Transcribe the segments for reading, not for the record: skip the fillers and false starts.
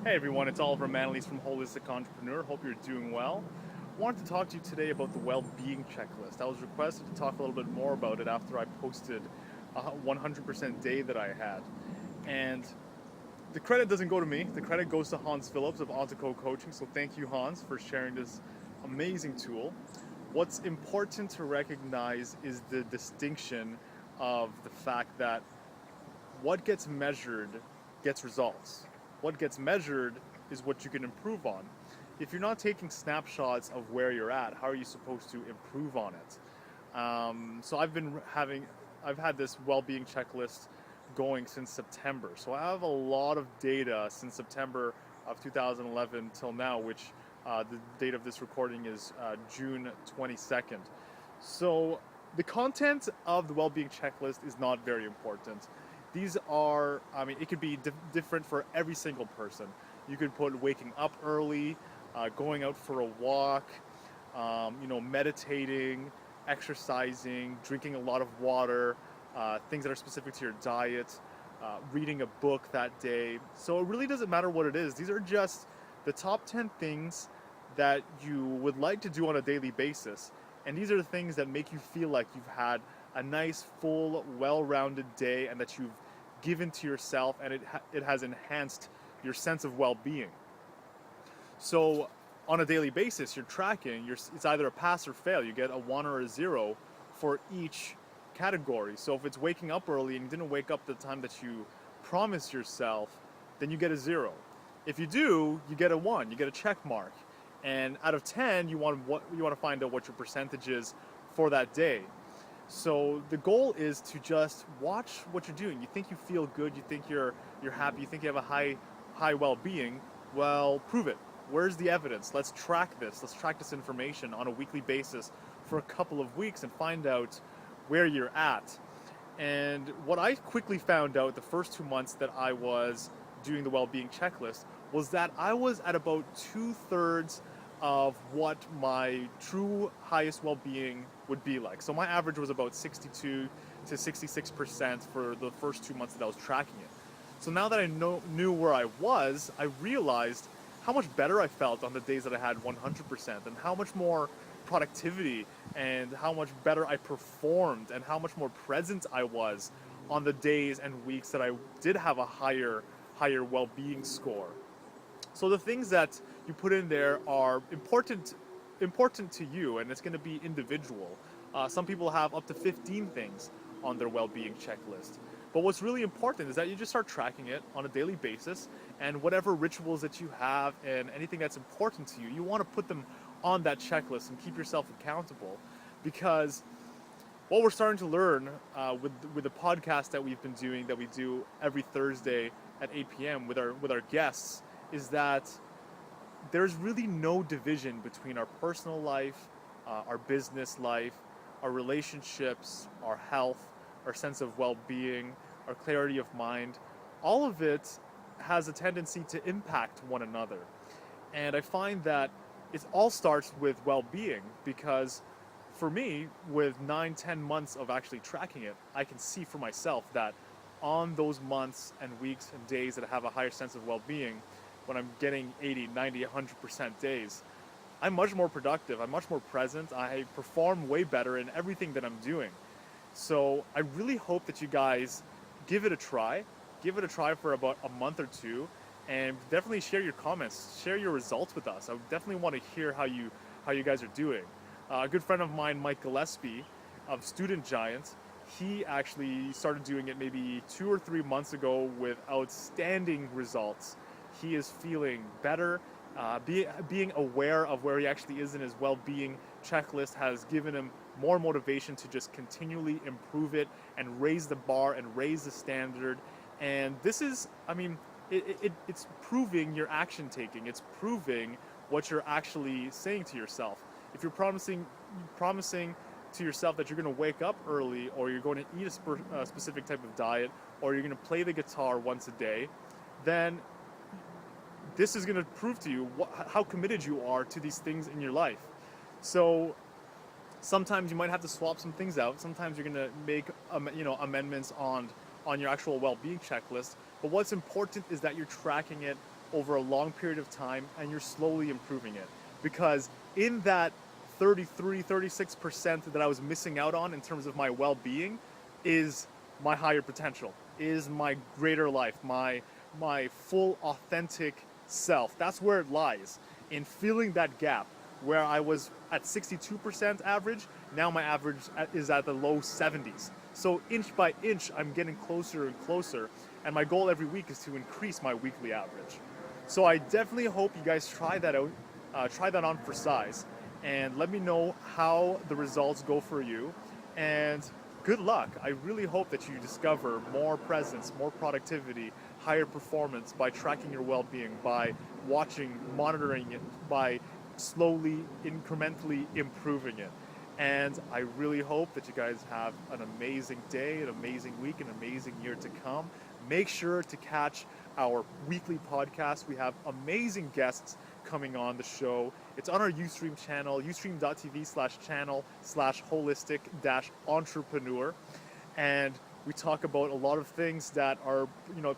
Hey everyone, it's Oliver Manley's from Holistic Entrepreneur. Hope you're doing well. I wanted to talk to you today about the well-being checklist. I was requested to talk a little bit more about it after I posted a 100% day that I had. And the credit doesn't go to me. The credit goes to Hans Phillips of Ontico Coaching. So thank you, Hans, for sharing this amazing tool. What's important to recognize is the distinction of the fact that what gets measured gets results. What gets measured is what you can improve on. If you're not taking snapshots of where you're at, how are you supposed to improve on it? So I've had this well-being checklist going since September. So I have a lot of data since September of 2011 till now, which the date of this recording is June 22nd. So the content of the well-being checklist is not very important. These are, I mean, it could be different for every single person. You could put waking up early, going out for a walk, meditating, exercising, drinking a lot of water, things that are specific to your diet, reading a book that day. So it really doesn't matter what it is. These are just the top 10 things that you would like to do on a daily basis. And these are the things that make you feel like you've had a nice, full, well-rounded day and that you've given to yourself, and it has enhanced your sense of well-being. So on a daily basis, you're tracking, it's either a pass or fail. You get a 1 or a 0 for each category. So if it's waking up early and you didn't wake up the time that you promised yourself, then you get a 0. If you do, you get a 1, you get a check mark. And out of 10, you want to find out what your percentage is for that day. So the goal is to just watch what you're doing. You think you feel good, you think you're happy, you think you have a high well-being. Well, prove it. Where's the evidence? Let's track this. Let's track this information on a weekly basis for a couple of weeks and find out where you're at. And what I quickly found out the first 2 months that I was doing the well-being checklist was that I was at about 2/3 of what my true highest well-being would be like. So my average was about 62 to 66% for the first 2 months that I was tracking it. So now that I knew where I was, I realized how much better I felt on the days that I had 100%, and how much more productivity and how much better I performed and how much more present I was on the days and weeks that I did have a higher well-being score. So the things that you put in there are important to you, and it's going to be individual. Some people have up to 15 things on their well-being checklist. But what's really important is that you just start tracking it on a daily basis, and whatever rituals that you have and anything that's important to you, you want to put them on that checklist and keep yourself accountable. Because what we're starting to learn with the podcast that we've been doing, that we do every Thursday at 8 p.m. with our guests, is that there's really no division between our personal life, our business life, our relationships, our health, our sense of well-being, our clarity of mind. All of it has a tendency to impact one another. And I find that it all starts with well-being, because for me, with 9-10 months of actually tracking it, I can see for myself that on those months and weeks and days that I have a higher sense of well-being, when I'm getting 80, 90, 100% days, I'm much more productive, I'm much more present, I perform way better in everything that I'm doing. So I really hope that you guys give it a try. Give it a try for about a month or two, and definitely share your comments, share your results with us. I definitely want to hear how you guys are doing. A good friend of mine, Mike Gillespie of Student Giant, he actually started doing it maybe 2 or 3 months ago with outstanding results. He is feeling better. Being aware of where he actually is in his well-being checklist has given him more motivation to just continually improve it and raise the bar and raise the standard. And this is, I mean, it's proving your action taking. It's proving what you're actually saying to yourself. If you're promising to yourself that you're going to wake up early, or you're going to eat a specific type of diet, or you're going to play the guitar once a day, then this is going to prove to you how committed you are to these things in your life. So sometimes you might have to swap some things out. Sometimes you're going to make amendments on your actual well-being checklist. But what's important is that you're tracking it over a long period of time, and you're slowly improving it. Because in that 36% that I was missing out on in terms of my well-being is my higher potential, is my greater life, my full authentic self. That's where it lies, in filling that gap where I was at 62% average. Now my average is at the low 70s. So inch by inch, I'm getting closer and closer, and my goal every week is to increase my weekly average. So I definitely hope you guys try that out, try that on for size, and let me know how the results go for you. And good luck. I really hope that you discover more presence, more productivity, higher performance by tracking your well-being, by watching, monitoring it, by slowly, incrementally improving it. And I really hope that you guys have an amazing day, an amazing week, an amazing year to come. Make sure to catch our weekly podcast. We have amazing guests coming on the show. It's on our Ustream channel, ustream.tv/channel/holistic-entrepreneur. And we talk about a lot of things that are,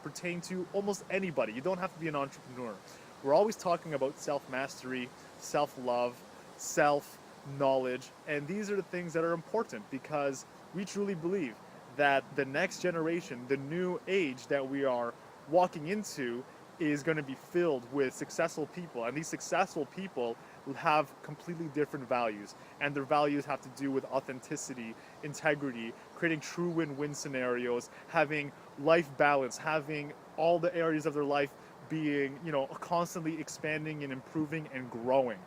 pertain to almost anybody. You don't have to be an entrepreneur. We're always talking about self-mastery, self-love, self-knowledge, and these are the things that are important because we truly believe that the next generation, the new age that we are walking into, is going to be filled with successful people, and these successful people will have completely different values, and their values have to do with authenticity, integrity, creating true win-win scenarios, having life balance, having all the areas of their life being, constantly expanding and improving and growing.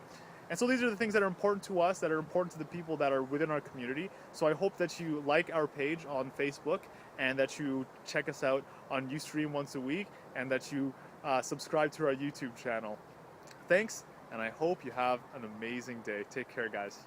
And so these are the things that are important to us, that are important to the people that are within our community. So I hope that you like our page on Facebook, and that you check us out on Ustream once a week, and that you subscribe to our YouTube channel. Thanks, and I hope you have an amazing day. Take care, guys.